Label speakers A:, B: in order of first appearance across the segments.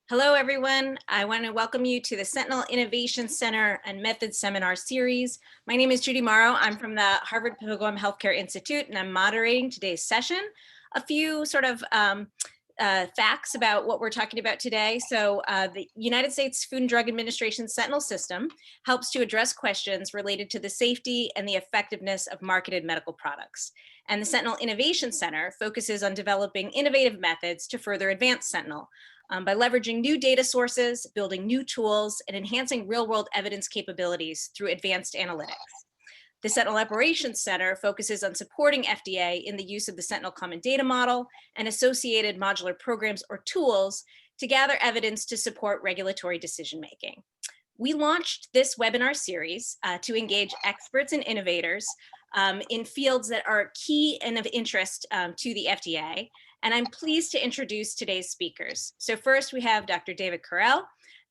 A: Hello, everyone. I want to welcome you to the Sentinel Innovation Center and Methods Seminar Series. My name is Judy Morrow. I'm from the Harvard Pilgrim Healthcare Institute, and I'm moderating today's session. A few sort of facts about what we're talking about today. So the United States Food and Drug Administration Sentinel system helps to address questions related to the safety and the effectiveness of marketed medical products. And the Sentinel Innovation Center focuses on developing innovative methods to further advance Sentinel. By leveraging new data sources, building new tools, and enhancing real-world evidence capabilities through advanced analytics. The Sentinel Operations Center focuses on supporting FDA in the use of the Sentinel Common Data Model and associated modular programs or tools to gather evidence to support regulatory decision-making. We launched this webinar series to engage experts and innovators in fields that are key and of interest to the FDA. And I'm pleased to introduce today's speakers. So first we have Dr. David Carrell.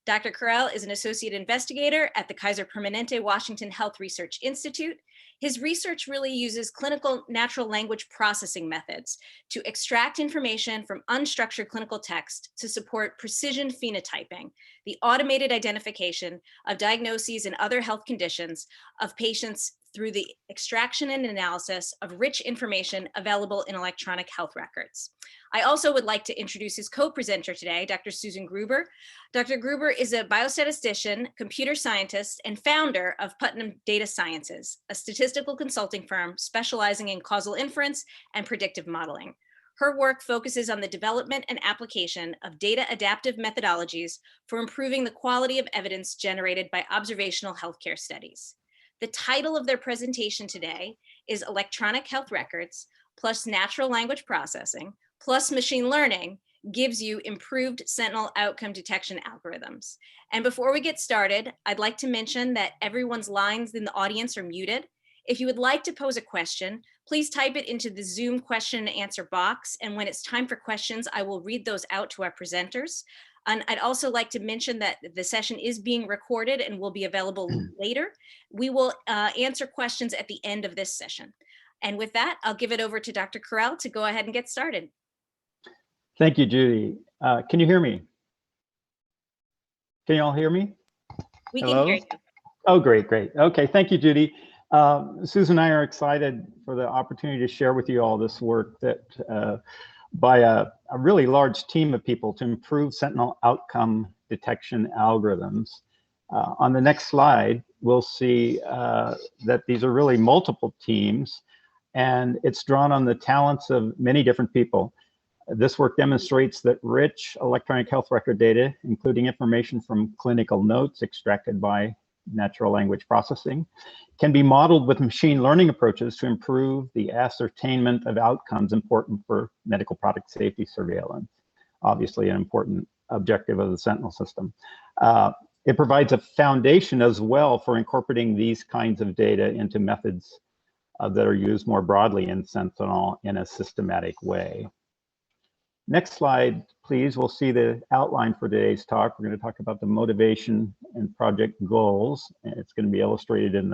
A: Dr. Carrell is an associate investigator at the Kaiser Permanente Washington Health Research Institute. His research really uses clinical natural language processing methods to extract information from unstructured clinical text to support precision phenotyping, the automated identification of diagnoses and other health conditions of patients through the extraction and analysis of rich information available in electronic health records. I also would like to introduce his co-presenter today, Dr. Susan Gruber. Dr. Gruber is a biostatistician, computer scientist, and founder of Putnam Data Sciences, a statistical consulting firm specializing in causal inference and predictive modeling. Her work focuses on the development and application of data adaptive methodologies for improving the quality of evidence generated by observational healthcare studies. The title of their presentation today is Electronic Health Records plus Natural Language Processing plus Machine Learning gives you improved Sentinel outcome detection algorithms. And before we get started, I'd like to mention that everyone's lines in the audience are muted. If you would like to pose a question, please type it into the Zoom question and answer box. And when it's time for questions, I will read those out to our presenters. And I'd also like to mention that the session is being recorded and will be available later. We will answer questions at the end of this session. And with that, I'll give it over to Dr. Carrell to go ahead and get started.
B: Thank you, Judy. Can you hear me? Can you all hear me?
A: We can hear you.
B: Oh, great, great. Okay, thank you, Judy. Susan and I are excited for the opportunity to share with you all this work that by a really large team of people to improve Sentinel outcome detection algorithms. On the next slide, we'll see that these are really multiple teams, and it's drawn on the talents of many different people. This work demonstrates that rich electronic health record data, including information from clinical notes extracted by natural language processing, can be modeled with machine learning approaches to improve the ascertainment of outcomes important for medical product safety surveillance. Obviously, an important objective of the Sentinel system. It provides a foundation as well for incorporating these kinds of data into methods that are used more broadly in Sentinel in a systematic way. Next slide, please. We'll see the outline for today's talk. We're going to talk about the motivation and project goals, and it's going to be illustrated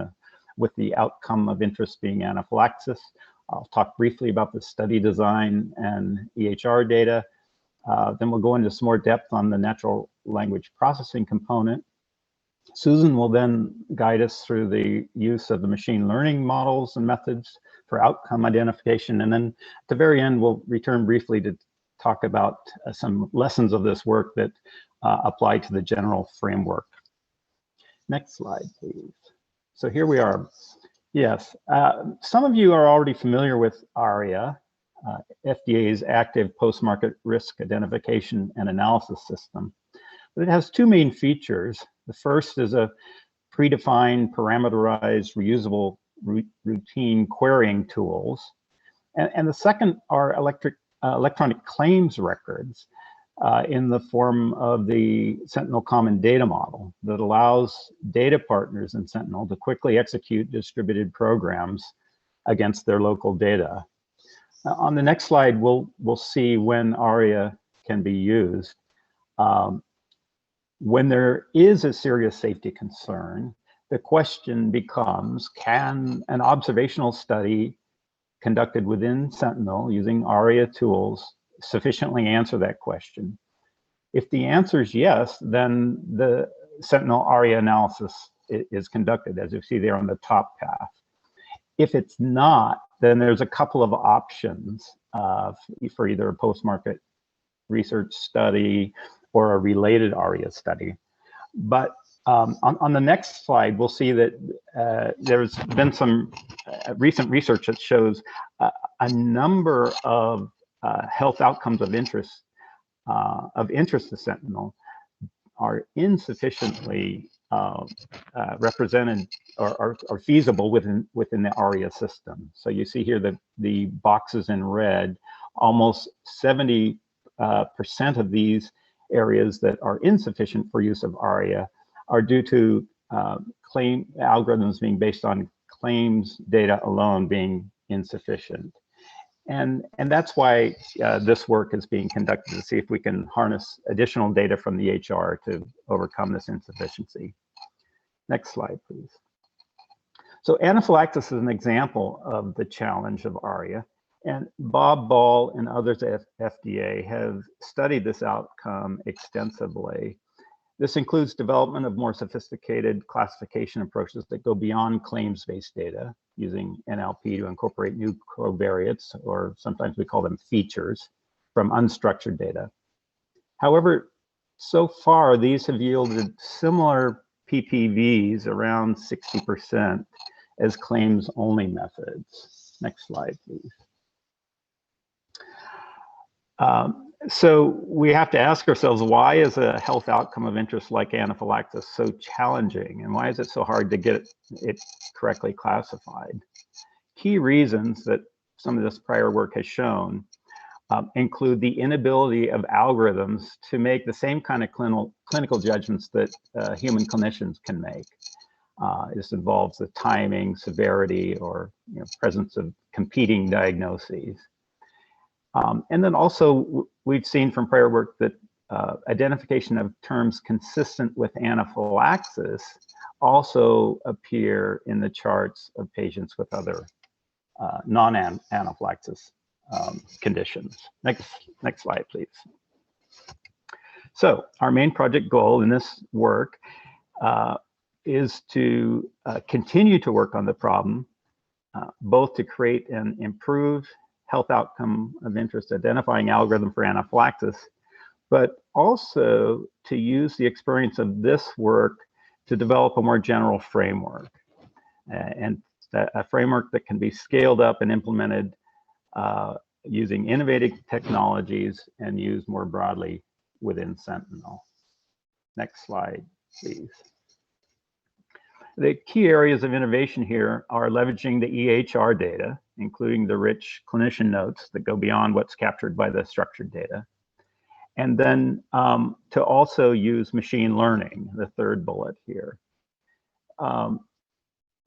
B: with the outcome of interest being anaphylaxis. I'll talk briefly about the study design and EHR data. Then we'll go into some more depth on the natural language processing component. Susan will then guide us through the use of the machine learning models and methods for outcome identification. And then at the very end, we'll return briefly to talk about some lessons of this work that apply to the general framework. Next slide, please. So here we are. Yes, some of you are already familiar with ARIA, FDA's active post-market risk identification and analysis system. But it has two main features. The first is a predefined, parameterized, reusable routine querying tools. And the second are electronic claims records in the form of the Sentinel Common Data Model that allows data partners in Sentinel to quickly execute distributed programs against their local data. On the next slide, we'll see when ARIA can be used. When there is a serious safety concern, the question becomes, can an observational study conducted within Sentinel using ARIA tools sufficiently answer that question? If the answer is yes, then the Sentinel ARIA analysis is conducted, as you see there on the top path. If it's not, then there's a couple of options for either a post-market research study or a related ARIA study. But on the next slide, we'll see that there's been some recent research that shows a number of health outcomes of interest to Sentinel are insufficiently represented or feasible within the ARIA system. So you see here the boxes in red, almost 70% of these areas that are insufficient for use of ARIA are due to claim algorithms being based on claims data alone being insufficient. And that's why this work is being conducted to see if we can harness additional data from the EHR to overcome this insufficiency. Next slide, please. So anaphylaxis is an example of the challenge of ARIA. And Bob Ball and others at FDA have studied this outcome extensively. This includes development of more sophisticated classification approaches that go beyond claims-based data, using NLP to incorporate new covariates, or sometimes we call them features, from unstructured data. However, so far, these have yielded similar PPVs, around 60%, as claims-only methods. Next slide, please. So we have to ask ourselves, why is a health outcome of interest like anaphylaxis so challenging, and why is it so hard to get it correctly classified? Key reasons that some of this prior work has shown include the inability of algorithms to make the same kind of clinical judgments that human clinicians can make. This involves the timing, severity, or presence of competing diagnoses. And then also, we've seen from prior work that identification of terms consistent with anaphylaxis also appear in the charts of patients with other non-anaphylaxis conditions. Next slide, please. So our main project goal in this work is to continue to work on the problem, both to create an improved health outcome of interest identifying algorithm for anaphylaxis, but also to use the experience of this work to develop a more general framework, and a framework that can be scaled up and implemented using innovative technologies and used more broadly within Sentinel. Next slide, please. The key areas of innovation here are leveraging the EHR data, including the rich clinician notes that go beyond what's captured by the structured data. And then to also use machine learning, the third bullet here.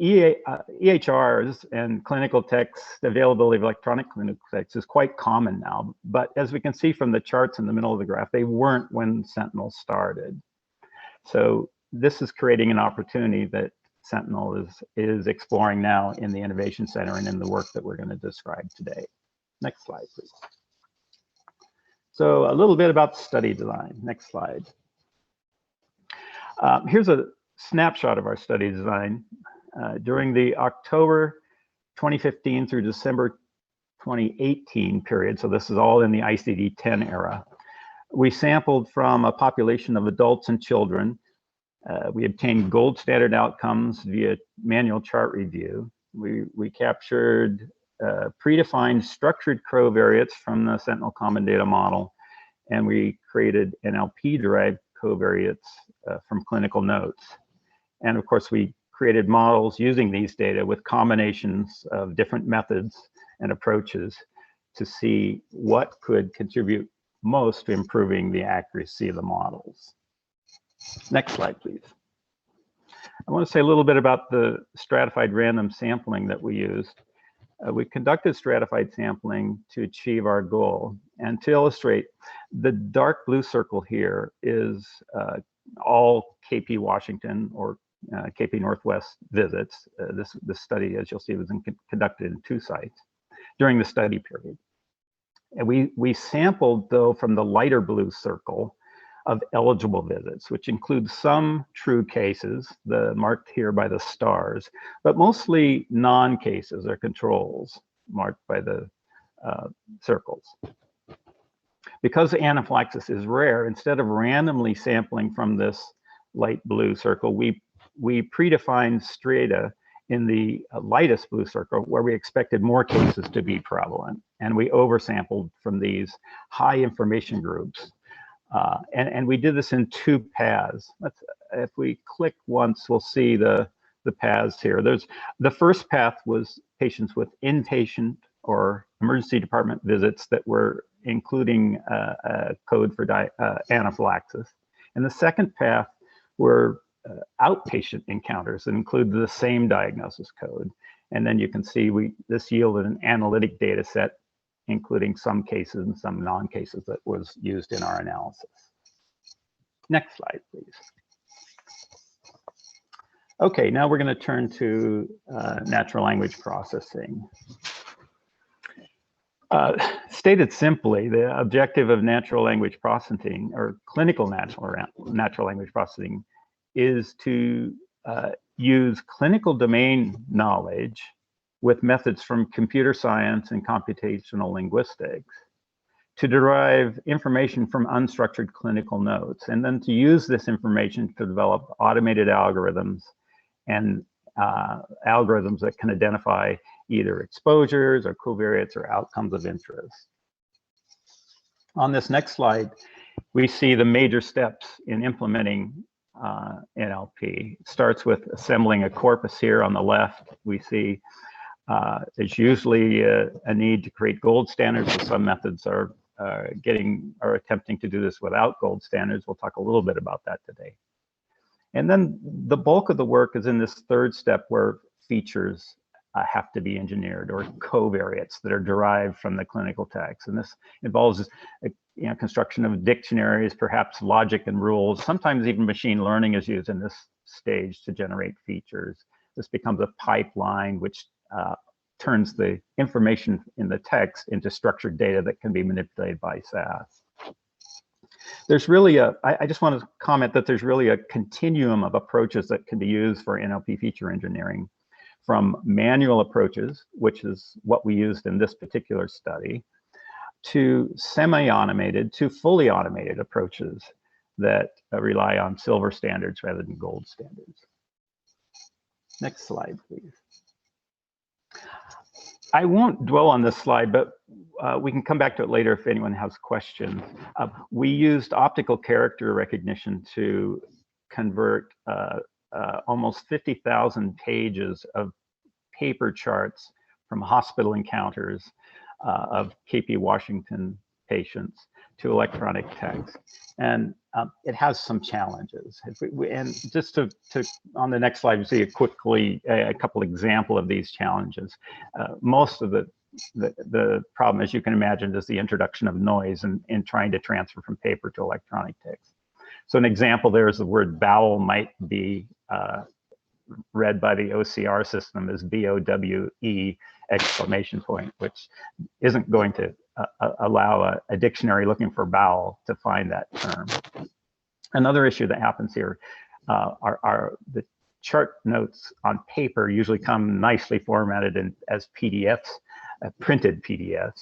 B: EHRs and clinical text, availability of electronic clinical text is quite common now, but as we can see from the charts in the middle of the graph, they weren't when Sentinel started. So this is creating an opportunity that Sentinel is exploring now in the Innovation Center and in the work that we're going to describe today. Next slide, please. So a little bit about study design. Next slide. Here's a snapshot of our study design. During the October 2015 through December 2018 period, so this is all in the ICD-10 era, we sampled from a population of adults and children. We obtained gold standard outcomes via manual chart review. We captured predefined structured covariates from the Sentinel Common Data Model, and we created NLP-derived covariates from clinical notes. And of course, we created models using these data with combinations of different methods and approaches to see what could contribute most to improving the accuracy of the models. Next slide, please. I want to say a little bit about the stratified random sampling that we used. We conducted stratified sampling to achieve our goal. And to illustrate, the dark blue circle here is all KP Washington or KP Northwest visits. This study, as you'll see, was conducted in 2 sites during the study period. And we sampled, though, from the lighter blue circle, of eligible visits, which includes some true cases, marked here by the stars, but mostly non-cases or controls marked by the circles. Because anaphylaxis is rare, instead of randomly sampling from this light blue circle, we predefined strata in the lightest blue circle where we expected more cases to be prevalent. And we oversampled from these high information groups. And we did this in 2 paths. If we click once, we'll see the paths here. The first path was patients with inpatient or emergency department visits that were including a code for anaphylaxis. And the second path were outpatient encounters that include the same diagnosis code. And then you can see this yielded an analytic data set, including some cases and some non-cases that was used in our analysis. Next slide, please. Okay, now we're going to turn to natural language processing. Stated simply, the objective of natural language processing, or clinical natural language processing, is to use clinical domain knowledge with methods from computer science and computational linguistics to derive information from unstructured clinical notes, and then to use this information to develop automated algorithms and algorithms that can identify either exposures or covariates or outcomes of interest. On this next slide, we see the major steps in implementing NLP. It starts with assembling a corpus here on the left. We see there's usually a need to create gold standards, and some methods are attempting to do this without gold standards. We'll talk a little bit about that today. And then the bulk of the work is in this third step where features have to be engineered, or covariates that are derived from the clinical text. And this involves construction of dictionaries, perhaps logic and rules. Sometimes even machine learning is used in this stage to generate features. This becomes a pipeline which turns the information in the text into structured data that can be manipulated by SAS. There's really I just want to comment that there's really a continuum of approaches that can be used for NLP feature engineering, from manual approaches, which is what we used in this particular study, to semi-automated to fully automated approaches that rely on silver standards rather than gold standards. Next slide, please. I won't dwell on this slide, but we can come back to it later if anyone has questions. We used optical character recognition to convert almost 50,000 pages of paper charts from hospital encounters of KP Washington patients to electronic text. And it has some challenges. And just to on the next slide, you see a couple example of these challenges. Most of the problem, as you can imagine, is the introduction of noise in trying to transfer from paper to electronic text. So an example there is the word bowel might be read by the OCR system as BOWE exclamation point, which isn't going to allow a dictionary looking for bowel to find that term. Another issue that happens here are the chart notes on paper usually come nicely formatted as PDFs, printed PDFs.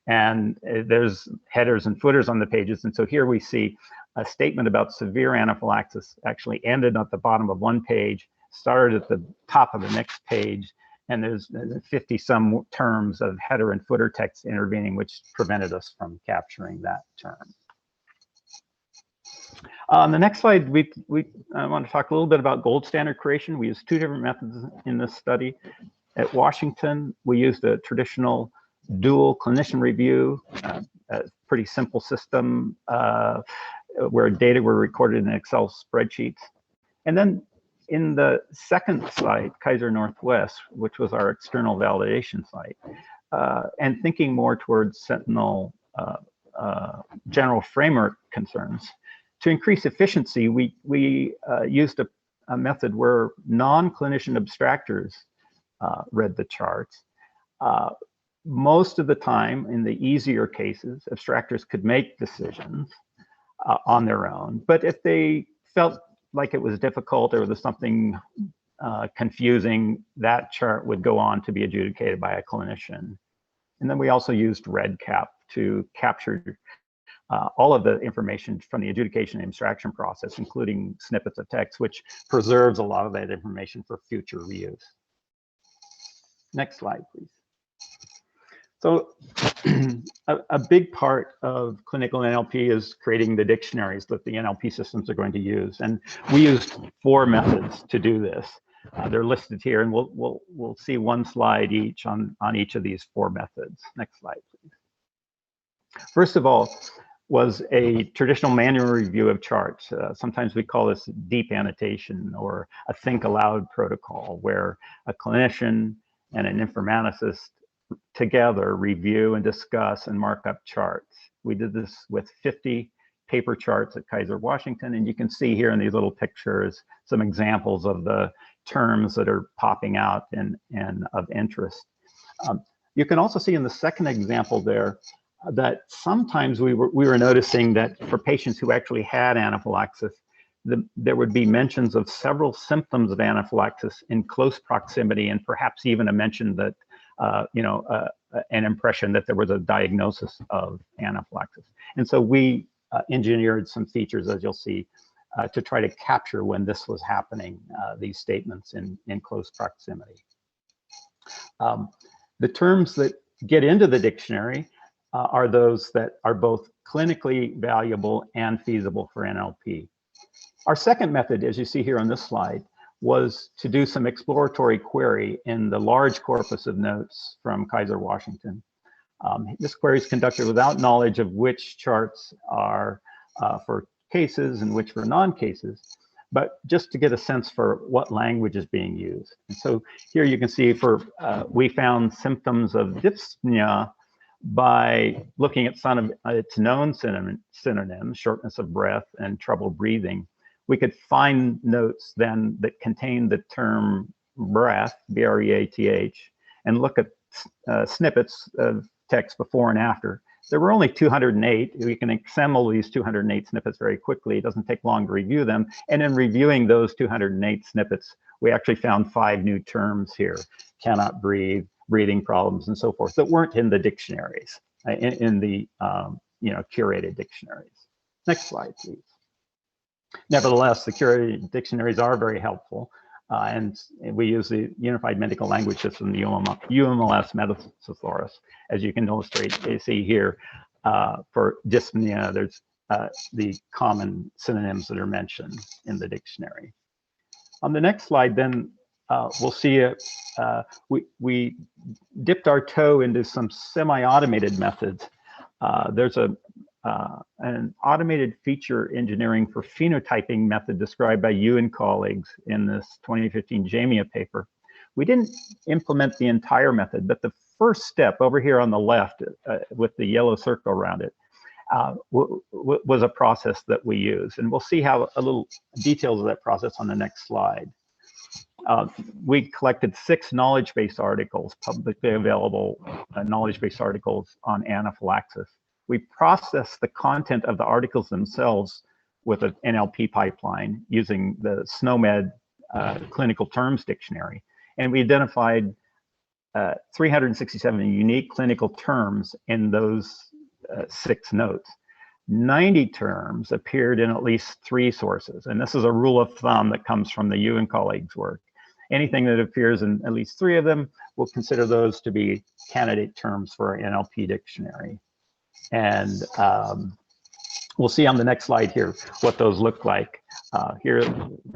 B: And there's headers and footers on the pages. And so here we see a statement about severe anaphylaxis actually ended at the bottom of one page, started at the top of the next page, and there's 50-some terms of header and footer text intervening, which prevented us from capturing that term. On the next slide, I want to talk a little bit about gold standard creation. We used 2 different methods in this study. At Washington, we used a traditional dual clinician review, a pretty simple system where data were recorded in Excel spreadsheets. And then in the second slide, Kaiser Northwest, which was our external validation site, and thinking more towards Sentinel general framework concerns, to increase efficiency, we used a method where non-clinician abstractors read the charts. Most of the time, in the easier cases, abstractors could make decisions. on their own. But if they felt like it was difficult or there's something confusing, that chart would go on to be adjudicated by a clinician. And then we also used REDCap to capture all of the information from the adjudication and abstraction process, including snippets of text, which preserves a lot of that information for future reuse. Next slide, please. So a big part of clinical NLP is creating the dictionaries that the NLP systems are going to use. And we used 4 methods to do this. They're listed here, and we'll see one slide each on each of these 4 methods. Next slide, please. First of all, was a traditional manual review of charts. Sometimes we call this deep annotation or a think aloud protocol, where a clinician and an informaticist together review and discuss and mark up charts. We did this with 50 paper charts at Kaiser Washington, and you can see here in these little pictures some examples of the terms that are popping out and of interest. You can also see in the second example there that sometimes we were noticing that for patients who actually had anaphylaxis, there would be mentions of several symptoms of anaphylaxis in close proximity, and perhaps even a mention that an impression that there was a diagnosis of anaphylaxis. And so we engineered some features, as you'll see, to try to capture when this was happening, these statements in close proximity. The terms that get into the dictionary are those that are both clinically valuable and feasible for NLP. Our second method, as you see here on this slide, was to do some exploratory query in the large corpus of notes from Kaiser Washington. This query is conducted without knowledge of which charts are for cases and which for non-cases, but just to get a sense for what language is being used. And so here you can see we found symptoms of dyspnea by looking at some of its known synonyms, shortness of breath and trouble breathing. We could find notes then that contain the term breath, B-R-E-A-T-H, and look at snippets of text before and after. There were only 208. We can assemble these 208 snippets very quickly. It doesn't take long to review them. And in reviewing those 208 snippets, we actually found 5 new terms here: cannot breathe, breathing problems, and so forth, that weren't in the dictionaries, in the curated dictionaries. Next slide, please. Nevertheless, the curated dictionaries are very helpful, and we use the Unified Medical Language System, the UMLS Metathesaurus, as you can see here. For dyspnea, there's the common synonyms that are mentioned in the dictionary. On the next slide, then, we'll see we dipped our toe into some semi-automated methods. There's an automated feature engineering for phenotyping method described by you and colleagues in this 2015 JAMIA paper. We didn't implement the entire method, but the first step over here on the left with the yellow circle around it was a process that we use. And we'll see how a little details of that process on the next slide. We collected 6 knowledge-based articles, publicly available knowledge-based articles on anaphylaxis. We processed the content of the articles themselves with an NLP pipeline using the SNOMED Clinical Terms Dictionary. And we identified 367 unique clinical terms in those 6 notes. 90 terms appeared in at least 3 sources. And this is a rule of thumb that comes from the you and colleagues work. Anything that appears in at least 3 of them, we'll consider those to be candidate terms for our NLP dictionary. And we'll see on the next slide here what those look like. Here,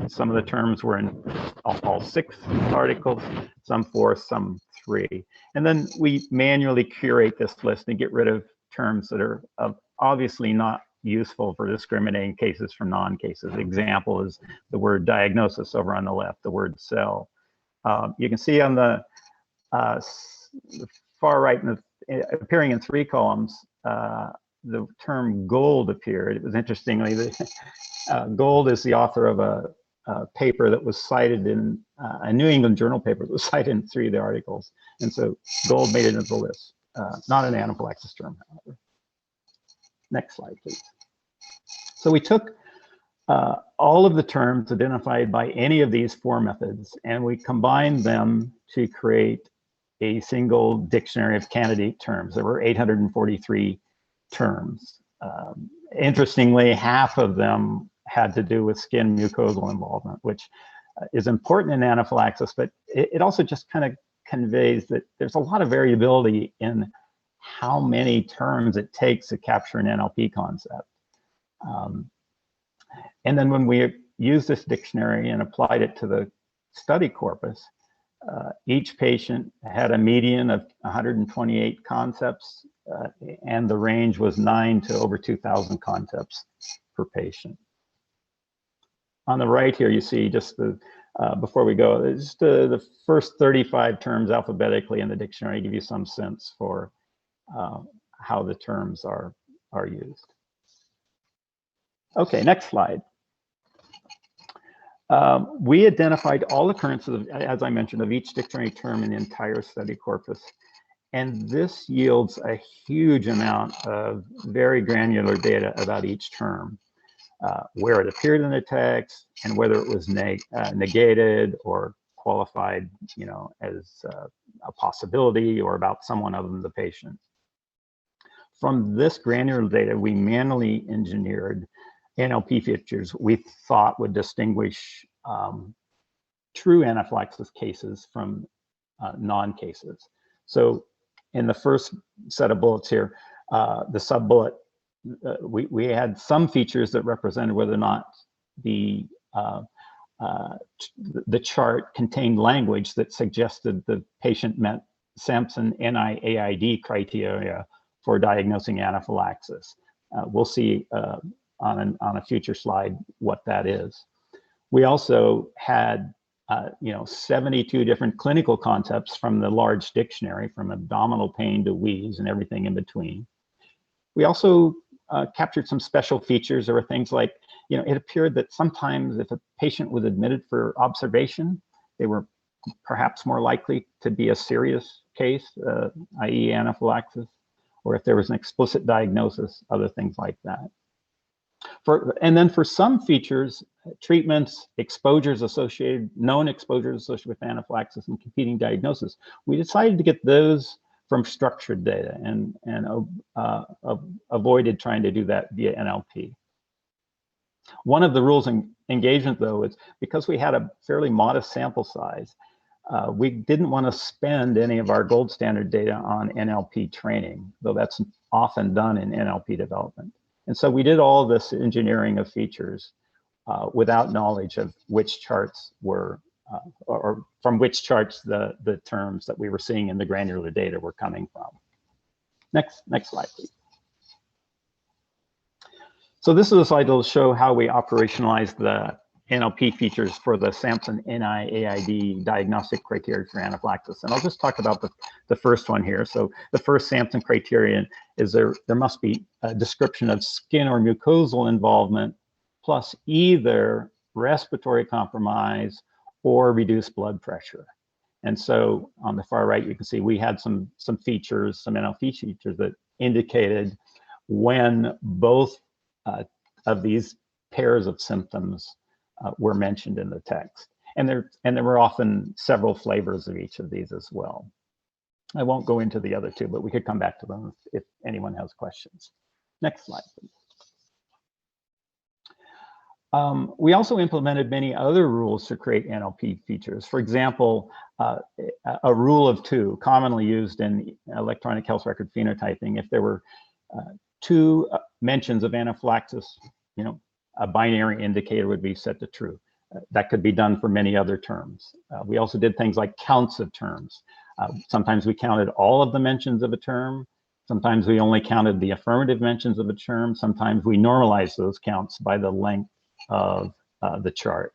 B: some of the terms were in all 6 articles, some 4, some 3. And then we manually curate this list and get rid of terms that are obviously not useful for discriminating cases from non-cases. Example is the word diagnosis over on the left, the word cell. You can see on the far right, appearing in 3 columns, the term gold appeared. It was interestingly, Gold is the author of a paper that was cited in a New England Journal paper that was cited in 3 of the articles. And so gold made it into the list, not an anaphylaxis term, however. Next slide, please. So we took all of the terms identified by any of these 4 methods, and we combined them to create a single dictionary of candidate terms. There were 843 terms. Interestingly, half of them had to do with skin mucosal involvement, which is important in anaphylaxis, but it also just kind of conveys that there's a lot of variability in how many terms it takes to capture an NLP concept. And then when we used this dictionary and applied it to the study corpus, each patient had a median of 128 concepts, and the range was 9 to over 2,000 concepts per patient. On the right here, you see just the, before we go, just the first 35 terms alphabetically in the dictionary give you some sense for how the terms are used. Okay, next slide. We identified all occurrences, as I mentioned, of each dictionary term in the entire study corpus. And this yields a huge amount of very granular data about each term, where it appeared in the text and whether it was negated or qualified, you know, as a possibility or about someone other than the patient. From this granular data, we manually engineered NLP features we thought would distinguish true anaphylaxis cases from non-cases. So in the first set of bullets here, the sub-bullet, we had some features that represented whether or not the chart contained language that suggested the patient met Sampson NIAID criteria for diagnosing anaphylaxis. We'll see on a future slide what that is. We also had 72 different clinical concepts from the large dictionary, from abdominal pain to wheeze and everything in between. We also captured some special features. There were things like, you know, it appeared that sometimes if a patient was admitted for observation, they were perhaps more likely to be a serious case, i.e. anaphylaxis, or if there was an explicit diagnosis, other things like that. And then for some features, treatments, exposures associated, known exposures associated with anaphylaxis and competing diagnosis, we decided to get those from structured data and avoided trying to do that via NLP. One of the rules in engagement, though, is because we had a fairly modest sample size, we didn't want to spend any of our gold standard data on NLP training, though that's often done in NLP development. And so we did all this engineering of features without knowledge of which charts were, or from which charts the terms that we were seeing in the granular data were coming from. Next slide, please. So this is a slide that will show how we operationalized the NLP features for the Sampson NIAID diagnostic criteria for anaphylaxis. And I'll just talk about the first one here. So the first Sampson criterion is there must be a description of skin or mucosal involvement plus either respiratory compromise or reduced blood pressure. And so on the far right, you can see we had some features, some NLP features that indicated when both of these pairs of symptoms were mentioned in the text. And there were often several flavors of each of these as well. I won't go into the other two, but we could come back to them if anyone has questions. Next slide, please. We also implemented many other rules to create NLP features. For example, a rule of two, commonly used in electronic health record phenotyping. If there were two mentions of anaphylaxis, you know, a binary indicator would be set to true. That could be done for many other terms. We also did things like counts of terms. Sometimes we counted all of the mentions of a term. Sometimes we only counted the affirmative mentions of a term. Sometimes we normalized those counts by the length of the chart.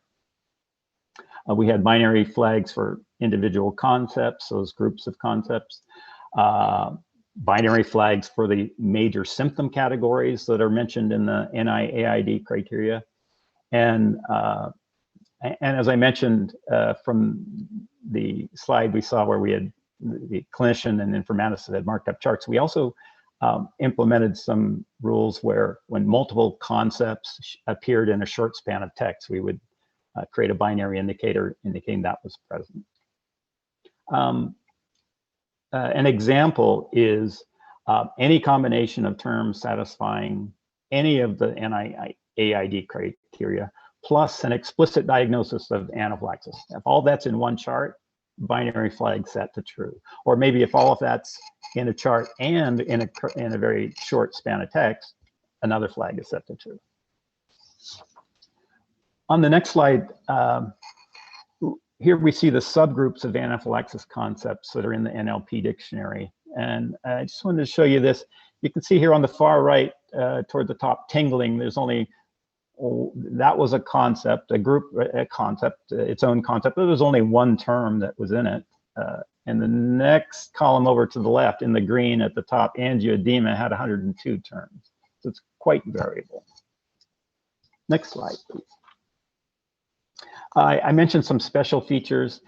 B: We had binary flags for individual concepts, those groups of concepts. Binary flags for the major symptom categories that are mentioned in the NIAID criteria. And as I mentioned from the slide we saw where we had the clinician and informaticist had marked up charts, we also implemented some rules where when multiple concepts appeared in a short span of text, we would create a binary indicator indicating that was present. An example is any combination of terms satisfying any of the NIAID criteria, plus an explicit diagnosis of anaphylaxis. If all that's in one chart, binary flag set to true. Or maybe if all of that's in a chart and in a very short span of text, another flag is set to true. On the next slide, here we see the subgroups of anaphylaxis concepts that are in the NLP dictionary. And I just wanted to show you this. You can see here on the far right, toward the top, tingling, there's only, that was a concept, a concept, its own concept. There was only one term that was in it. And the next column over to the left, in the green at the top, angioedema, had 102 terms. So it's quite variable. Next slide, please. I mentioned some special features.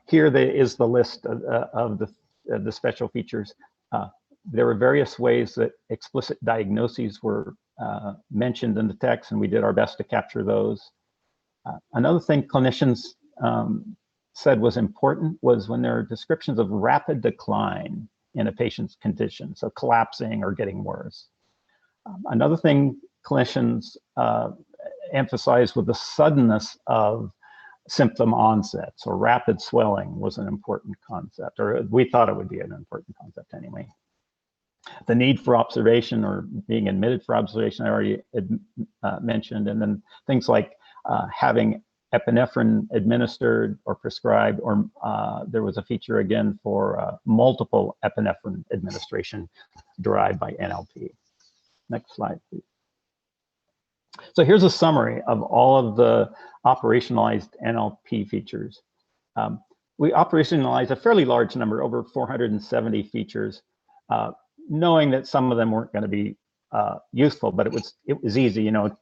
B: Here is the list of the special features. There were various ways that explicit diagnoses were mentioned in the text, and we did our best to capture those. Another thing clinicians said was important was when there are descriptions of rapid decline in a patient's condition, so collapsing or getting worse. Another thing clinicians emphasized with the suddenness of symptom onsets, or rapid swelling was an important concept, or we thought it would be an important concept anyway. The need for observation, or being admitted for observation, I already mentioned, and then things like having epinephrine administered or prescribed, or there was a feature again for multiple epinephrine administration derived by NLP. Next slide, please. So here's a summary of all of the operationalized NLP features. We operationalized a fairly large number, over 470 features, knowing that some of them weren't going to be useful, but it was easy, you know,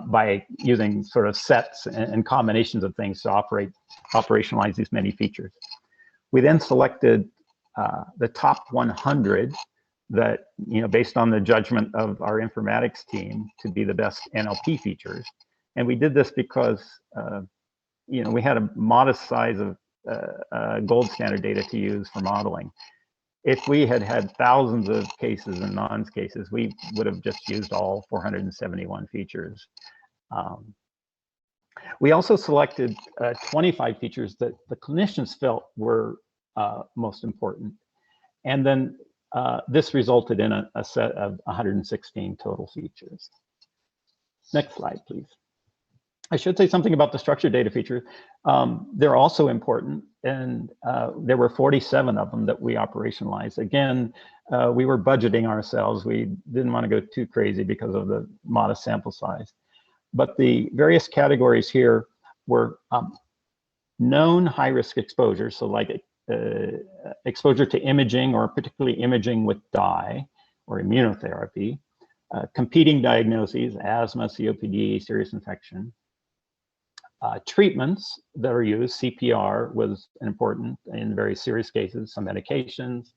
B: by using sort of sets and combinations of things to operationalize these many features. We then selected the top 100 that, you know, based on the judgment of our informatics team, to be the best NLP features. And we did this because, you know, we had a modest size of gold standard data to use for modeling. If we had had thousands of cases and nons cases, we would have just used all 471 features. We also selected 25 features that the clinicians felt were most important. And then this resulted in a set of 116 total features. Next slide, please. I should say something about the structured data features. They're also important, and there were 47 of them that we operationalized. Again, we were budgeting ourselves. We didn't want to go too crazy because of the modest sample size. But the various categories here were known high-risk exposure, so like exposure to imaging, or particularly imaging with dye or immunotherapy, competing diagnoses, asthma, COPD, serious infection. Treatments that are used, CPR was important in very serious cases, some medications.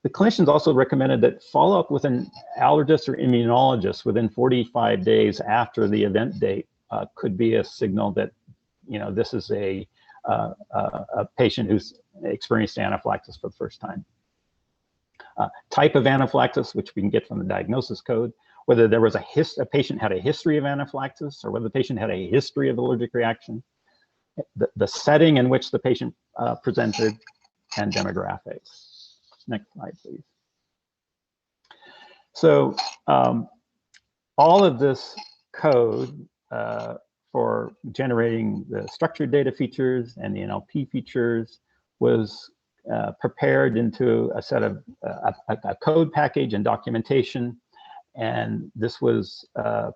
B: The clinicians also recommended that follow-up with an allergist or immunologist within 45 days after the event date could be a signal that, you know, this is a patient who's experienced anaphylaxis for the first time. Type of anaphylaxis, which we can get from the diagnosis code, whether there was a patient had a history of anaphylaxis, or whether the patient had a history of allergic reaction, the setting in which the patient presented, and demographics. Next slide, please. So all of this code for generating the structured data features and the NLP features was prepared into a set of a code package and documentation. And this was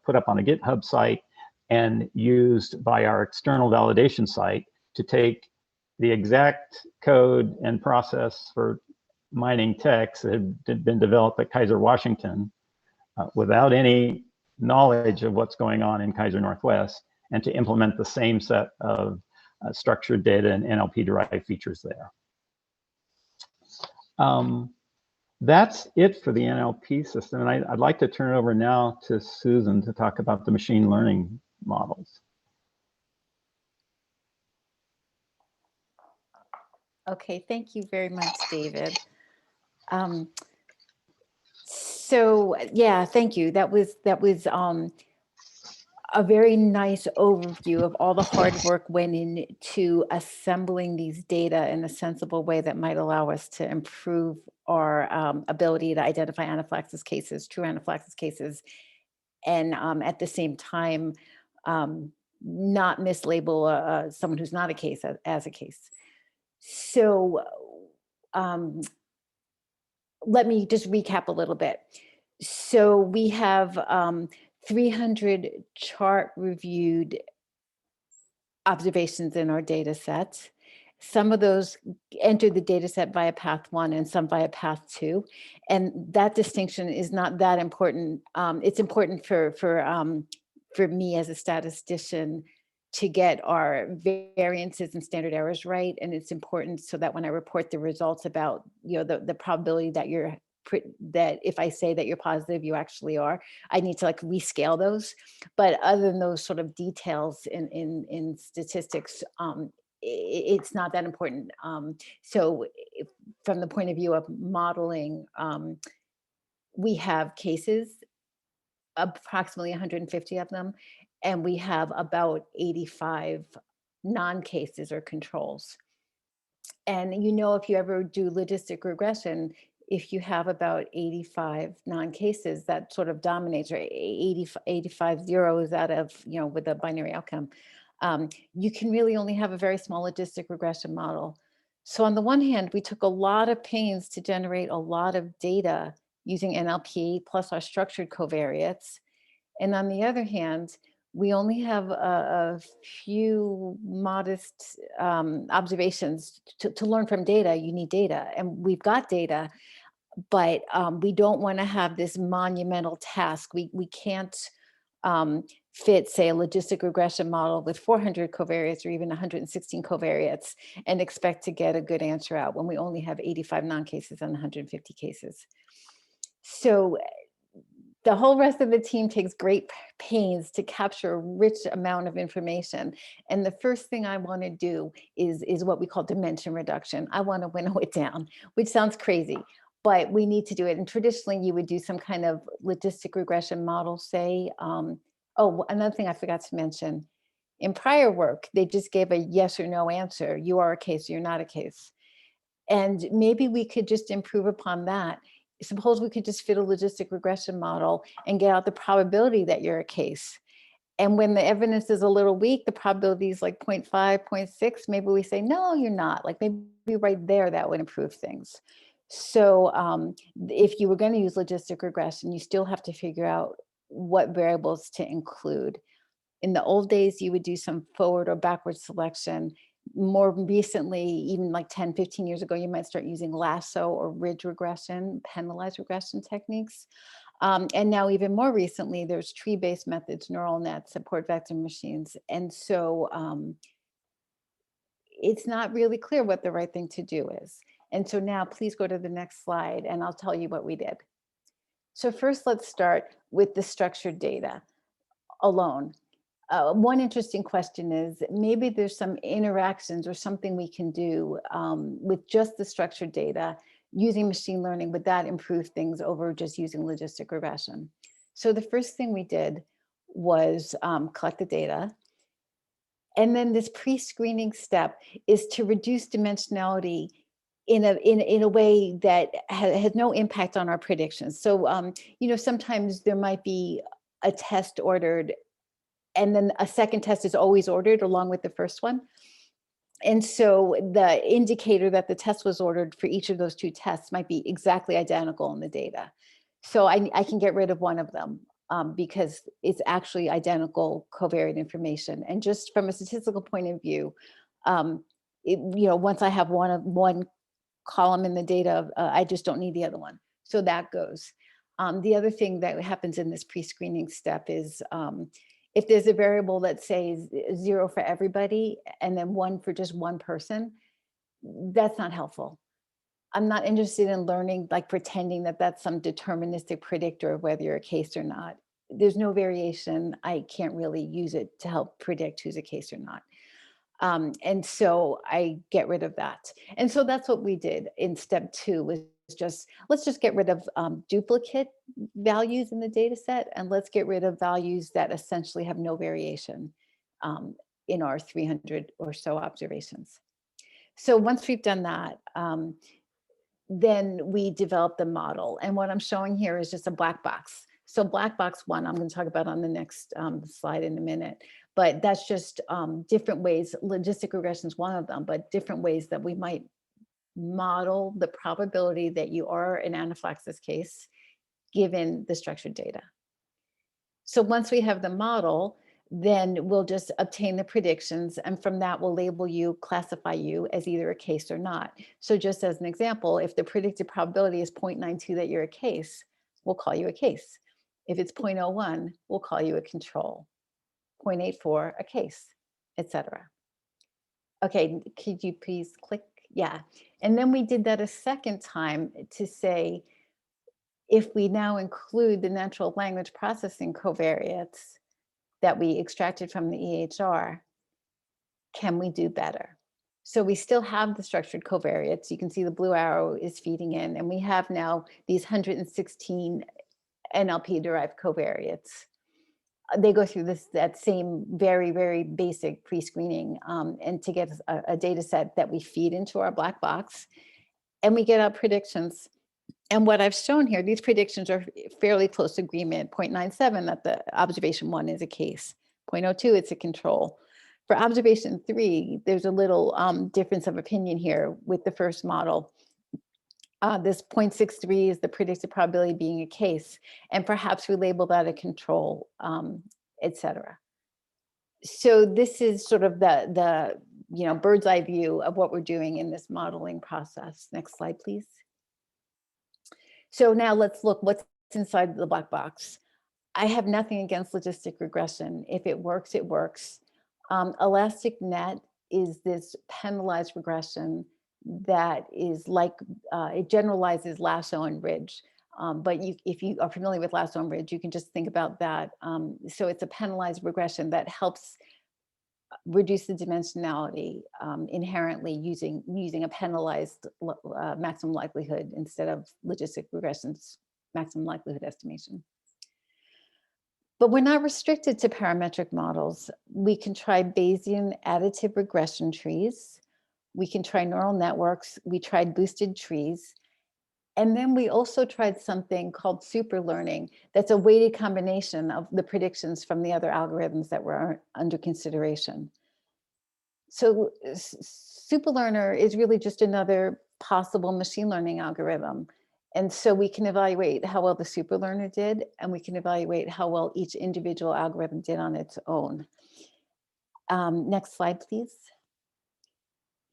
B: put up on a GitHub site and used by our external validation site to take the exact code and process for mining text that had been developed at Kaiser Washington without any knowledge of what's going on in Kaiser Northwest, and to implement the same set of structured data and NLP-derived features there. That's it for the NLP system. And I'd like to turn it over now to Susan to talk about the machine learning models.
C: Okay, thank you very much, David. So yeah, thank you. That was a very nice overview of all the hard work went into assembling these data in a sensible way that might allow us to improve our ability to identify anaphylaxis cases, true anaphylaxis cases, and at the same time, not mislabel someone who's not a case as a case. So let me just recap a little bit. So we have 300 chart reviewed observations in our data set. Some of those enter the data set via path 1 and some via path 2. And that distinction is not that important. It's important for me as a statistician to get our variances and standard errors right. And it's important so that when I report the results about, the probability that if I say that you're positive, you actually are, I need to like rescale those. But other than those sort of details in statistics, it's not that important. So from the point of view of modeling, we have cases, approximately 150 of them, and we have about 85 non-cases or controls. And if you ever do logistic regression, if you have about 85 non-cases, that sort of dominates, or 85 zeros out of, with a binary outcome, you can really only have a very small logistic regression model. So on the one hand, we took a lot of pains to generate a lot of data using NLP plus our structured covariates. And on the other hand, we only have a few modest observations. To learn from data, you need data, and we've got data, but we don't want to have this monumental task. We can't fit, say, a logistic regression model with 400 covariates or even 116 covariates and expect to get a good answer out when we only have 85 non-cases and 150 cases. So the whole rest of the team takes great pains to capture a rich amount of information. And the first thing I want to do is what we call dimension reduction. I want to winnow it down, which sounds crazy, but we need to do it. And traditionally, you would do some kind of logistic regression model, say. Oh, another thing I forgot to mention. In prior work, they just gave a yes or no answer. You are a case, you're not a case. And maybe we could just improve upon that. Suppose we could just fit a logistic regression model and get out the probability that you're a case. And when the evidence is a little weak, the probability is like 0.5, 0.6, maybe we say, no, you're not. Like maybe right there, that would improve things. So if you were going to use logistic regression, you still have to figure out what variables to include. In the old days, you would do some forward or backward selection. More recently, even like 10, 15 years ago, you might start using lasso or ridge regression, penalized regression techniques. And now even more recently, there's tree-based methods, neural nets, support vector machines. And so it's not really clear what the right thing to do is. And so now please go to the next slide and I'll tell you what we did. So first, let's start with the structured data alone. One interesting question is maybe there's some interactions or something we can do with just the structured data using machine learning. Would that improve things over just using logistic regression? So the first thing we did was collect the data. And then this pre-screening step is to reduce dimensionality in a way that has no impact on our predictions. So, sometimes there might be a test ordered and then a second test is always ordered along with the first one. And so the indicator that the test was ordered for each of those two tests might be exactly identical in the data. So I can get rid of one of them because it's actually identical covariate information. And just from a statistical point of view, once I have one column in the data, I just don't need the other one. So that goes. The other thing that happens in this pre-screening step is if there's a variable that says 0 for everybody and then 1 for just one person, that's not helpful. I'm not interested in learning, like pretending that that's some deterministic predictor of whether you're a case or not. There's no variation. I can't really use it to help predict who's a case or not. And so I get rid of that. And so that's what we did in step 2 was just, let's just get rid of duplicate values in the data set, and let's get rid of values that essentially have no variation in our 300 or so observations. So once we've done that, then we developed the model. And what I'm showing here is just a black box. So black box 1, I'm going to talk about on the next slide in a minute, but that's just different ways. Logistic regression is one of them, but different ways that we might model the probability that you are an anaphylaxis case given the structured data. So once we have the model, then we'll just obtain the predictions, and from that we'll label you, classify you as either a case or not. So just as an example, if the predicted probability is 0.92 that you're a case, we'll call you a case. If it's 0.01, we'll call you a control. 0.84, a case, etc. Okay, could you please click? Yeah. And then we did that a second time to say, if we now include the natural language processing covariates that we extracted from the EHR, can we do better? So we still have the structured covariates. You can see the blue arrow is feeding in, and we have now these 116 NLP-derived covariates. They go through that same very, very basic pre-screening and to get a data set that we feed into our black box, and we get out predictions. And what I've shown here, these predictions are fairly close to agreement. 0.97 that the observation 1 is a case. 0.02, it's a control. For observation 3, there's a little difference of opinion here with the first model. This 0.63 is the predicted probability being a case, and perhaps we label that a control, etc. So this is sort of the bird's eye view of what we're doing in this modeling process. Next slide, please. So now let's look what's inside the black box. I have nothing against logistic regression. If it works, it works. Elastic net is this penalized regression that is like, it generalizes lasso and ridge. But if you are familiar with lasso and ridge, you can just think about that. So it's a penalized regression that helps reduce the dimensionality inherently using a penalized maximum likelihood instead of logistic regression's maximum likelihood estimation. But we're not restricted to parametric models. We can try Bayesian additive regression trees. We can try neural networks. We tried boosted trees. And then we also tried something called super learning. That's a weighted combination of the predictions from the other algorithms that were under consideration. So superlearner is really just another possible machine learning algorithm. And so we can evaluate how well the superlearner did, and we can evaluate how well each individual algorithm did on its own. Next slide, please.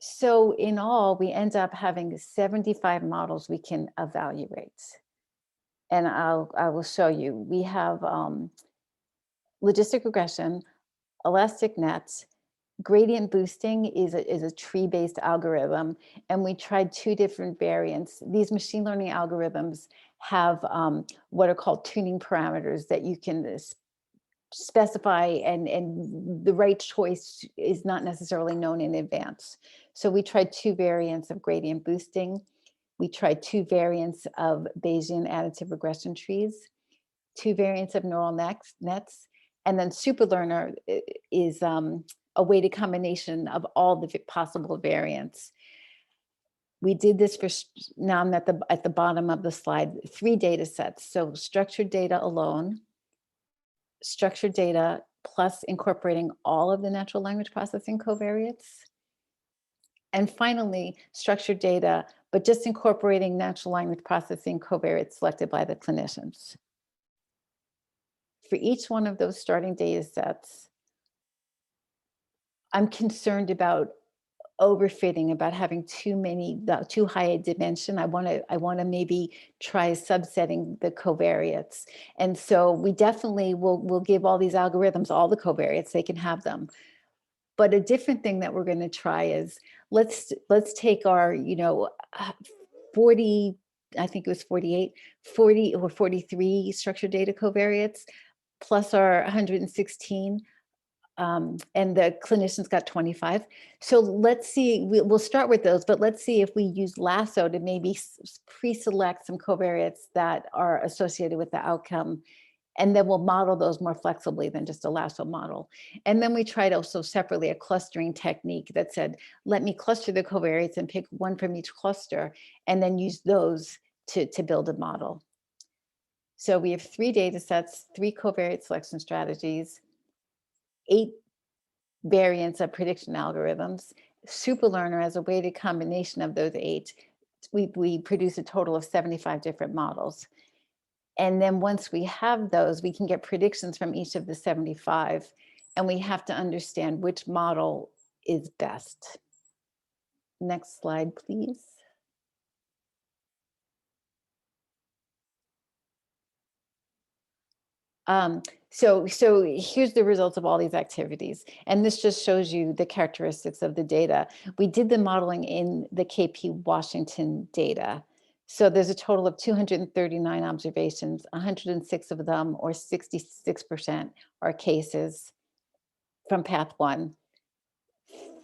C: So in all, we end up having 75 models we can evaluate. And I will show you. We have logistic regression, elastic nets, gradient boosting is a tree-based algorithm, and we tried 2 different variants. These machine learning algorithms have what are called tuning parameters that you can specify, and the right choice is not necessarily known in advance. So we tried 2 variants of gradient boosting. We tried 2 variants of Bayesian additive regression trees, 2 variants of neural nets, and then superlearner is a weighted combination of all the possible variants. We did this for, now I'm at the bottom of the slide, 3 data sets. So structured data alone, structured data plus incorporating all of the natural language processing covariates. And finally, structured data, but just incorporating natural language processing covariates selected by the clinicians. For each one of those starting data sets, I'm concerned about overfitting, about having too high a dimension. I want to maybe try subsetting the covariates. And so we definitely will give all these algorithms all the covariates, they can have them. But a different thing that we're going to try is let's take our, 40, I think it was 48, 40 or 43 structured data covariates, plus our 116. And the clinicians got 25. So let's see, we'll start with those, but let's see if we use Lasso to maybe pre-select some covariates that are associated with the outcome. And then we'll model those more flexibly than just a Lasso model. And then we tried also separately a clustering technique that said, let me cluster the covariates and pick one from each cluster, and then use those to build a model. So we have 3 data sets, 3 covariate selection strategies, 8 variants of prediction algorithms, superlearner as a weighted combination of those 8. We produce a total of 75 different models. And then once we have those, we can get predictions from each of the 75, and we have to understand which model is best. Next slide, please. So here's the results of all these activities. And this just shows you the characteristics of the data. We did the modeling in the KP Washington data. So there's a total of 239 observations, 106 of them, or 66%, are cases from path 1.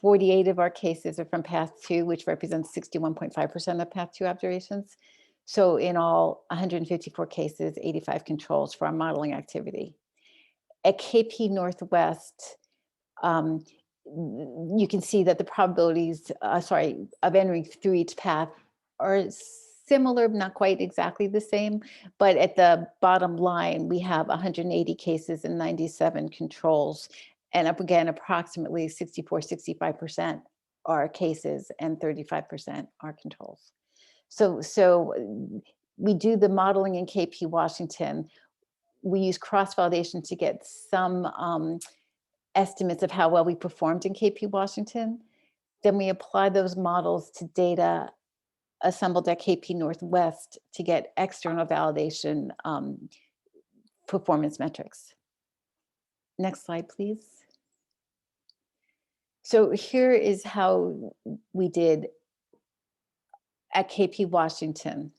C: 48 of our cases are from path 2, which represents 61.5% of path 2 observations. So in all, 154 cases, 85 controls for our modeling activity. At KP Northwest, you can see that the probabilities, of entering through each path are similar, not quite exactly the same, but at the bottom line, we have 180 cases and 97 controls. And up again, approximately 65% are cases and 35% are controls. So we do the modeling in KP Washington. We use cross-validation to get some estimates of how well we performed in KP Washington. Then we apply those models to data assembled at KP Northwest to get external validation performance metrics. Next slide, please. So here is how we did at KP Washington.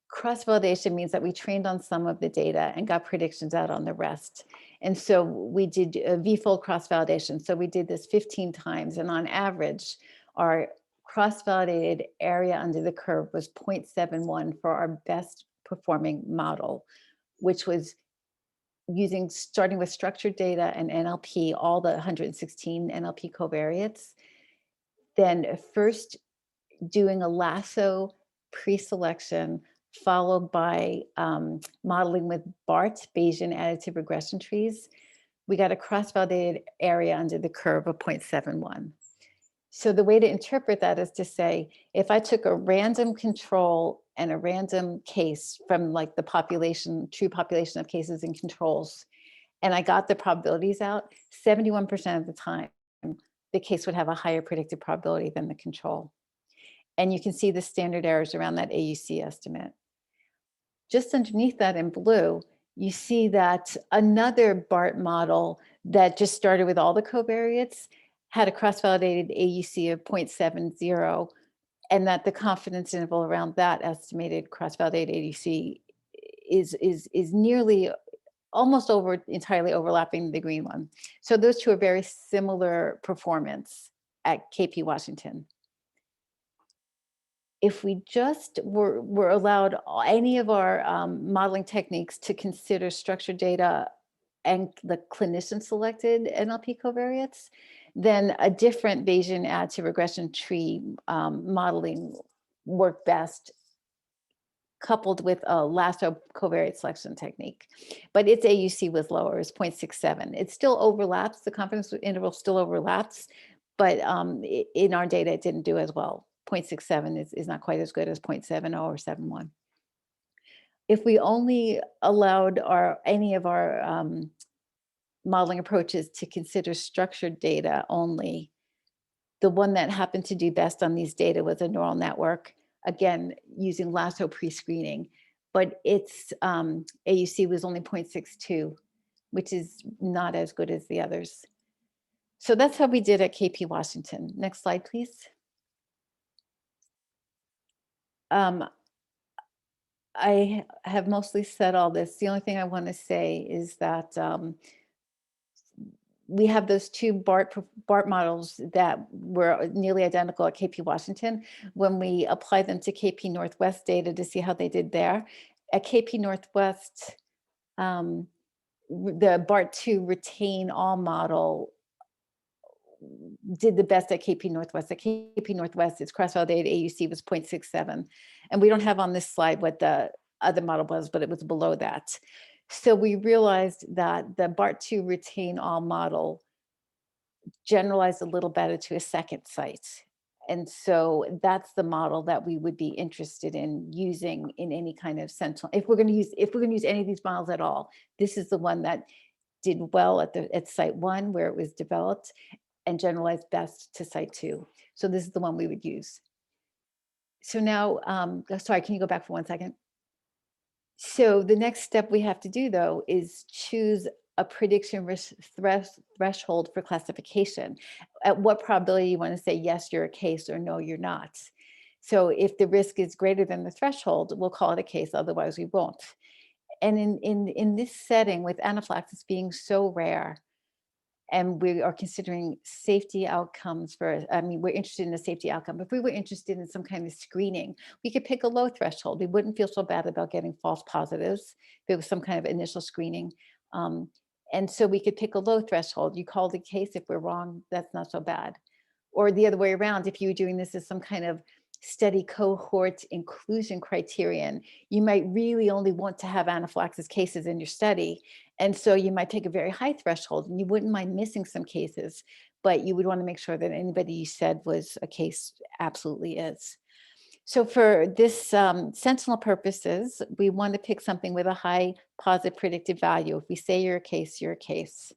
C: Cross-validation means that we trained on some of the data and got predictions out on the rest. And so we did a V-fold cross-validation. So we did this 15 times, and on average, our cross-validated area under the curve was 0.71 for our best performing model, which was starting with structured data and NLP, all the 116 NLP covariates. Then first doing a Lasso pre-selection, followed by modeling with BART, Bayesian additive regression trees. We got a cross-validated area under the curve of 0.71. So the way to interpret that is to say, if I took a random control and a random case from like the population, true population of cases and controls, and I got the probabilities out, 71% of the time, the case would have a higher predicted probability than the control. And you can see the standard errors around that AUC estimate. Just underneath that in blue, you see that another BART model that just started with all the covariates had a cross-validated AUC of 0.70, and that the confidence interval around that estimated cross-validated AUC is nearly almost entirely overlapping the green one. So those two are very similar performance at KP Washington. If we just were allowed any of our modeling techniques to consider structured data and the clinician selected NLP covariates, then a different Bayesian additive regression tree modeling worked best, coupled with a Lasso covariate selection technique. But its AUC was lower, it's 0.67. It still overlaps, the confidence interval still overlaps, but in our data, it didn't do as well. 0.67 is not quite as good as 0.70 or 71. If we only allowed any of our modeling approaches to consider structured data only, the one that happened to do best on these data was a neural network, again, using Lasso pre-screening, but its AUC was only 0.62, which is not as good as the others. So that's how we did at KP Washington. Next slide, please. I have mostly said all this. The only thing I want to say is that we have those two BART models that were nearly identical at KP Washington. When we applied them to KP Northwest data to see how they did there, at KP Northwest, the BART2 retain all model did the best at KP Northwest. At KP Northwest, its cross-validated AUC was 0.67. And we don't have on this slide what the other model was, but it was below that. So we realized that the BART2 retain all model generalized a little better to a second site. And so that's the model that we would be interested in using in any kind of sentinel. If we're going to use any of these models at all, this is the one that did well at site 1 where it was developed and generalized best to site 2. So this is the one we would use. So now, sorry, can you go back for 1 second? So the next step we have to do, though, is choose a prediction risk threshold for classification. At what probability you want to say, yes, you're a case, or no, you're not. So if the risk is greater than the threshold, we'll call it a case, otherwise we won't. And in this setting, with anaphylaxis being so rare, and we are considering safety outcomes we're interested in a safety outcome. If we were interested in some kind of screening, we could pick a low threshold. We wouldn't feel so bad about getting false positives if it was some kind of initial screening. And so we could pick a low threshold. You call the case, if we're wrong, that's not so bad. Or the other way around, if you were doing this as some kind of study cohort inclusion criterion, you might really only want to have anaphylaxis cases in your study. And so you might take a very high threshold and you wouldn't mind missing some cases, but you would want to make sure that anybody you said was a case absolutely is. So for this sentinel purposes, we want to pick something with a high positive predictive value. If we say you're a case, you're a case.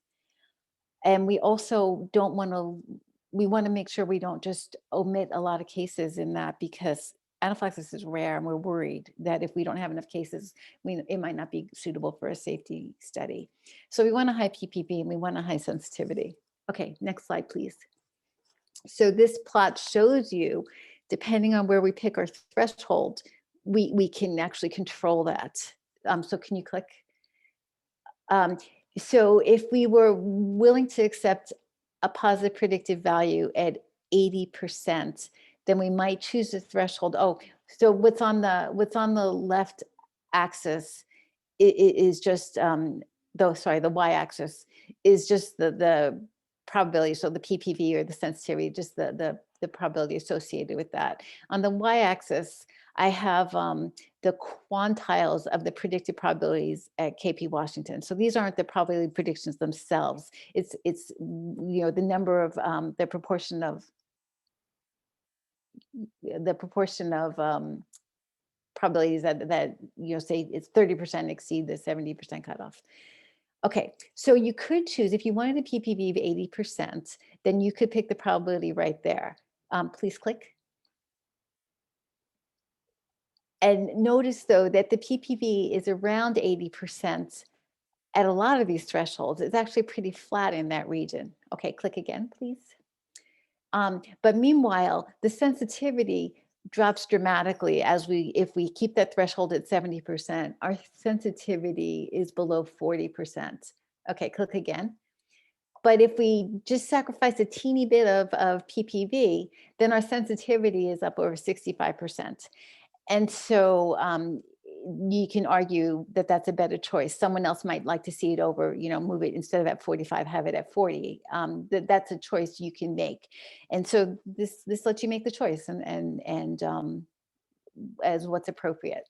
C: And we also don't want to, we want to make sure we don't just omit a lot of cases in that, because anaphylaxis is rare and we're worried that if we don't have enough cases, it might not be suitable for a safety study. So we want a high PPV and we want a high sensitivity. Okay, next slide, please. So this plot shows you, depending on where we pick our threshold, we can actually control that. So can you click? So if we were willing to accept a positive predictive value at 80%, then we might choose a threshold. Oh, so what's on the left axis is just the y-axis is just the probability. So the PPV or the sensitivity, just the probability associated with that. On the y-axis, I have the quantiles of the predicted probabilities at KP Washington. So these aren't the probability predictions themselves. It's the number of the proportion of probabilities that say it's 30% exceed the 70% cutoff. Okay, so you could choose, if you wanted a PPV of 80%, then you could pick the probability right there. Please click. And notice, though, that the PPV is around 80% at a lot of these thresholds. It's actually pretty flat in that region. Okay, click again, please. But meanwhile, the sensitivity drops dramatically if we keep that threshold at 70%, our sensitivity is below 40%. Okay, click again. But if we just sacrifice a teeny bit of PPV, then our sensitivity is up over 65%. And so you can argue that that's a better choice. Someone else might like to see it over, move it instead of at 45, have it at 40. That's a choice you can make. And so this lets you make the choice and as what's appropriate.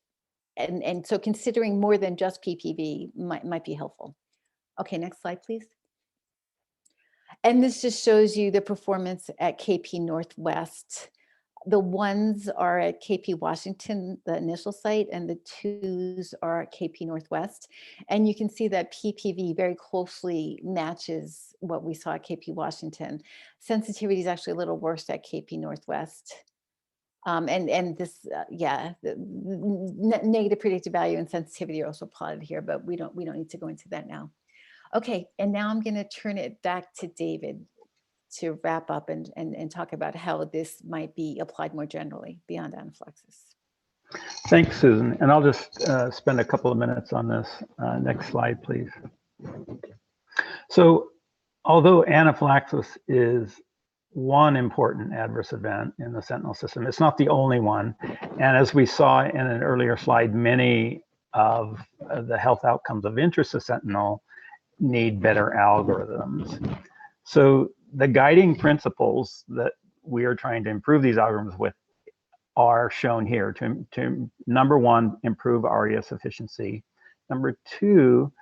C: And so considering more than just PPV might be helpful. Okay, next slide, please. And this just shows you the performance at KP Northwest. The ones are at KP Washington, the initial site, and the twos are at KP Northwest. And you can see that PPV very closely matches what we saw at KP Washington. Sensitivity is actually a little worse at KP Northwest. And this, the negative predictive value and sensitivity are also plotted here, but we don't need to go into that now. Okay, and now I'm going to turn it back to David to wrap up and talk about how this might be applied more generally beyond anaphylaxis.
B: Thanks, Susan. And I'll just spend a couple of minutes on this. Next slide, please. So although anaphylaxis is one important adverse event in the Sentinel system, it's not the only one. And as we saw in an earlier slide, many of the health outcomes of interest to Sentinel need better algorithms. So the guiding principles that we are trying to improve these algorithms with are shown here. To number one, improve ARIA sufficiency. Number two,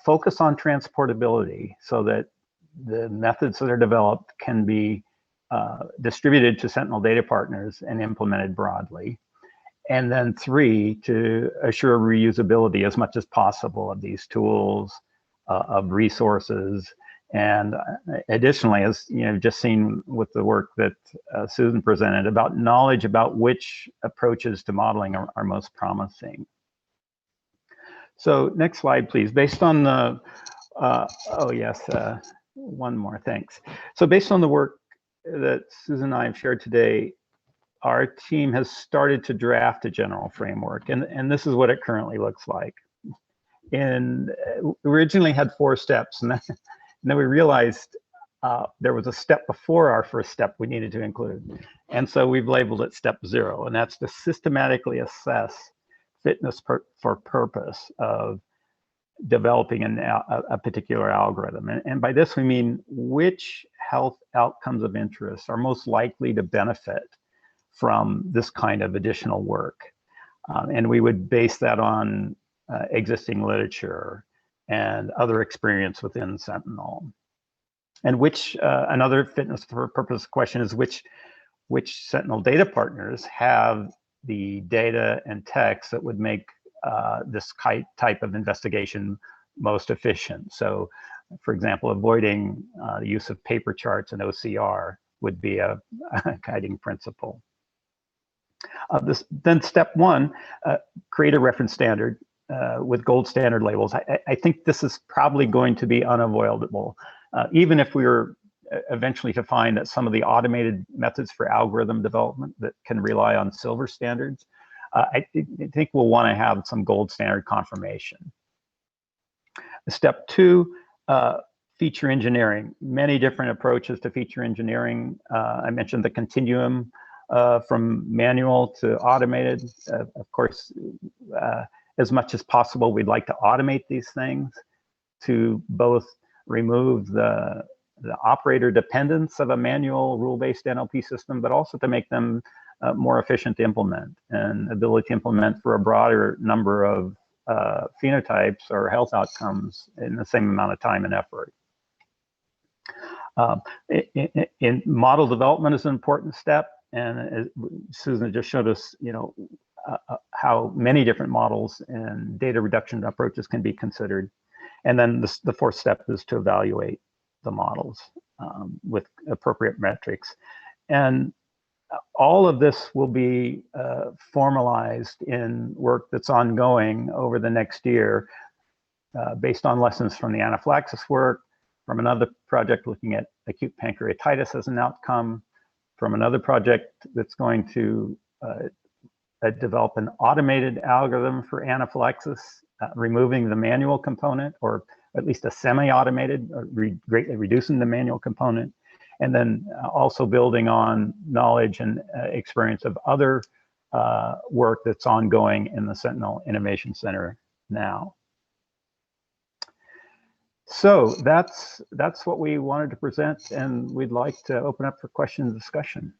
B: focus on transportability so that the methods that are developed can be distributed to Sentinel data partners and implemented broadly. And then three, to assure reusability as much as possible of these tools, of resources. And additionally, as you know, just seen with the work that Susan presented about knowledge about which approaches to modeling are most promising. So next slide, please. Based on the, oh yes, one more, thanks. So based on the work that Susan and I have shared today, our team has started to draft a general framework, and this is what it currently looks like. And we originally had 4 steps, and then we realized there was a step before our first step we needed to include. And so we've labeled it step 0, and that's to systematically assess fitness for purpose of developing a particular algorithm. And by this we mean which health outcomes of interest are most likely to benefit from this kind of additional work. And we would base that on existing literature and other experience within Sentinel. And which, another fitness for purpose question is which Sentinel data partners have the data and text that would make this type of investigation most efficient. So, for example, avoiding the use of paper charts and OCR would be a guiding principle. Then step 1, create a reference standard with gold standard labels. I think this is probably going to be unavoidable. Even if we were eventually to find that some of the automated methods for algorithm development that can rely on silver standards, I think we'll want to have some gold standard confirmation. Step 2, feature engineering. Many different approaches to feature engineering. I mentioned the continuum from manual to automated. Of course, as much as possible, we'd like to automate these things to both remove the operator dependence of a manual rule-based NLP system, but also to make them more efficient to implement and ability to implement for a broader number of phenotypes or health outcomes in the same amount of time and effort. In model development is an important step, and Susan just showed us, you know, how many different models and data reduction approaches can be considered. And then the 4th step is to evaluate the models with appropriate metrics. And all of this will be formalized in work that's ongoing over the next year based on lessons from the anaphylaxis work, from another project looking at acute pancreatitis as an outcome, from another project that's going to develop an automated algorithm for anaphylaxis, removing the manual component, or at least a semi-automated, greatly reducing the manual component, and then also building on knowledge and experience of other work that's ongoing in the Sentinel Innovation Center now. So that's what we wanted to present, and we'd like to open up for question and discussion.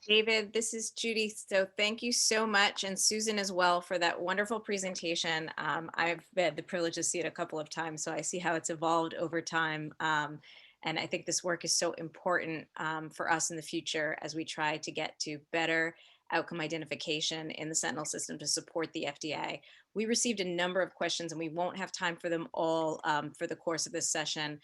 A: David, this is Judy. So thank you so much, and Susan as well, for that wonderful presentation. I've had the privilege to see it a couple of times, so I see how it's evolved over time. And I think this work is so important for us in the future as we try to get to better outcome identification in the Sentinel system to support the FDA. We received a number of questions, and we won't have time for them all for the course of this session.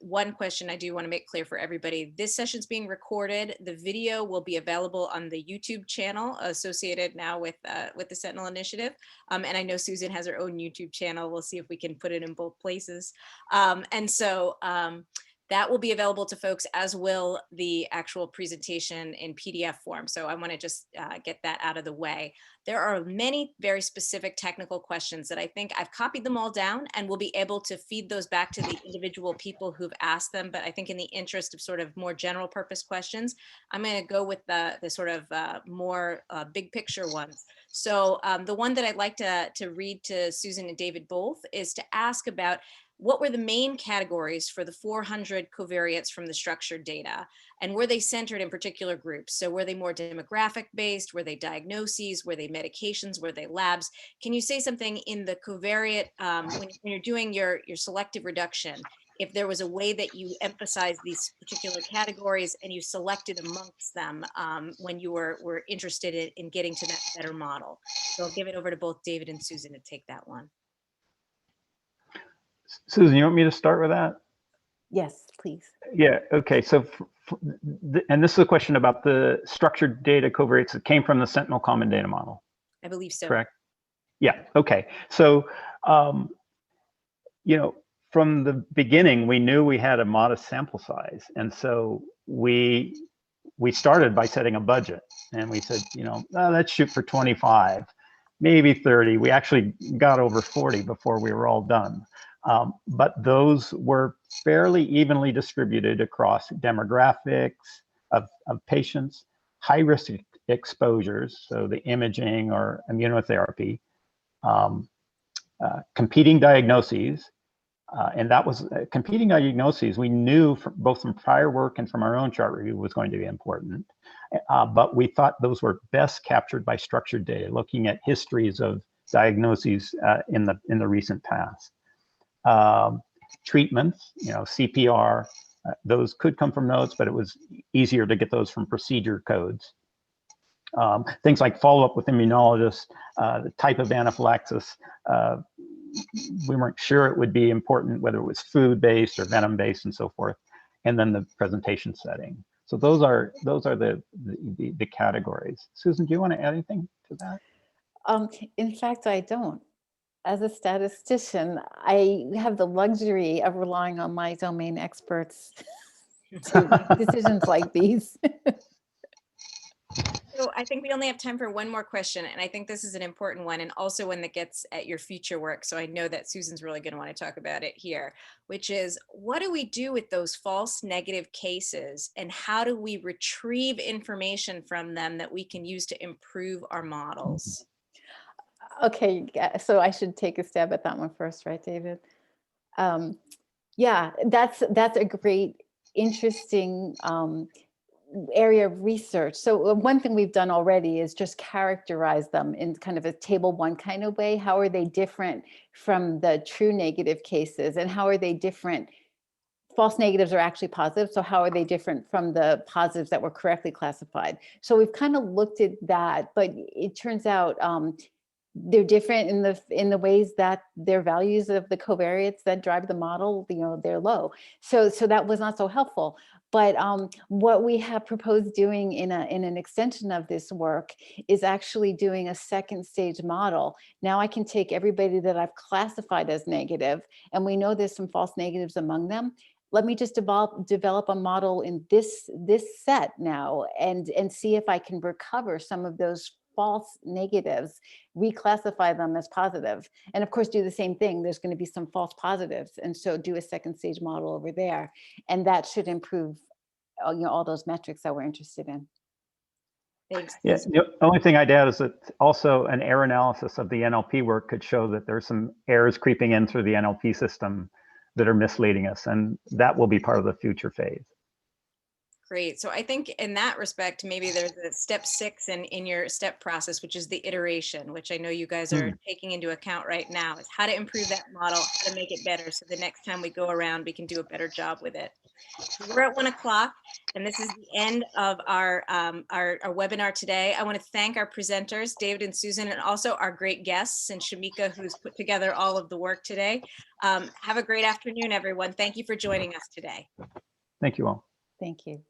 A: One question I do want to make clear for everybody: this session is being recorded. The video will be available on the YouTube channel associated now with the Sentinel Initiative. And I know Susan has her own YouTube channel. We'll see if we can put it in both places. That will be available to folks, as will the actual presentation in PDF form. So I want to just get that out of the way. There are many very specific technical questions that I think I've copied them all down, and we'll be able to feed those back to the individual people who've asked them. But I think in the interest of sort of more general purpose questions, I'm going to go with the sort of more big picture ones. So the one that I'd like to read to Susan and David both is to ask about what were the main categories for the 400 covariates from the structured data, and were they centered in particular groups? So were they more demographic based? Were they diagnoses? Were they medications? Were they labs? Can you say something in the covariate, when you're doing your selective reduction, if there was a way that you emphasize these particular categories and you selected amongst them when you were interested in getting to that better model? So I'll give it over to both David and Susan to take that one.
B: Susan, you want me to start with that?
C: Yes, please.
B: Yeah, okay. So, and this is a question about the structured data covariates that came from the Sentinel Common Data Model.
A: I believe so.
B: Correct? Yeah, okay. So, you know, from the beginning, we knew we had a modest sample size. And so we started by setting a budget. And we said, you know, let's shoot for 25, maybe 30. We actually got over 40 before we were all done. But those were fairly evenly distributed across demographics of patients, high-risk exposures, so the imaging or immunotherapy, competing diagnoses, and that was competing diagnoses we knew both from prior work and from our own chart review was going to be important, but we thought those were best captured by structured data, looking at histories of diagnoses in the recent past. Treatments, you know, CPR, those could come from notes, but it was easier to get those from procedure codes. Things like follow-up with immunologists, the type of anaphylaxis, we weren't sure it would be important, whether it was food-based or venom-based and so forth, and then the presentation setting. So those are the categories. Susan, do you want to add anything to that?
C: In fact, I don't. As a statistician, I have the luxury of relying on my domain experts to make decisions like these.
A: So I think we only have time for one more question, and I think this is an important one, and also one that gets at your future work. So I know that Susan's really going to want to talk about it here, which is, what do we do with those false negative cases, and how do we retrieve information from them that we can use to improve our models?
C: Okay, so I should take a stab at that one first, right, David? Yeah, that's a great, interesting area of research. So one thing we've done already is just characterize them in kind of a table one kind of way. How are they different from the true negative cases, and how are they different? False negatives are actually positive, so how are they different from the positives that were correctly classified? So we've kind of looked at that, but it turns out they're different in the ways that their values of the covariates that drive the model, you know, they're low. So that was not so helpful. But what we have proposed doing in an extension of this work is actually doing a second stage model. Now I can take everybody that I've classified as negative, and we know there's some false negatives among them. Let me just develop a model in this set now and see if I can recover some of those false negatives, reclassify them as positive, and of course do the same thing. There's going to be some false positives, and so do a second stage model over there, and that should improve, you know, all those metrics that we're interested in.
A: Thanks.
B: Yeah, the only thing I'd add is that also an error analysis of the NLP work could show that there's some errors creeping in through the NLP system that are misleading us, and that will be part of the future phase.
A: Great. So I think in that respect, maybe there's a step 6 in your step process, which is the iteration, which I know you guys are taking into account right now, is how to improve that model, how to make it better, so the next time we go around, we can do a better job with it. We're at 1 o'clock, and this is the end of our webinar today. I want to thank our presenters, David and Susan, and also our great guests, and Shamika, who's put together all of the work today. Have a great afternoon, everyone. Thank you for joining us today.
B: Thank you all.
C: Thank you.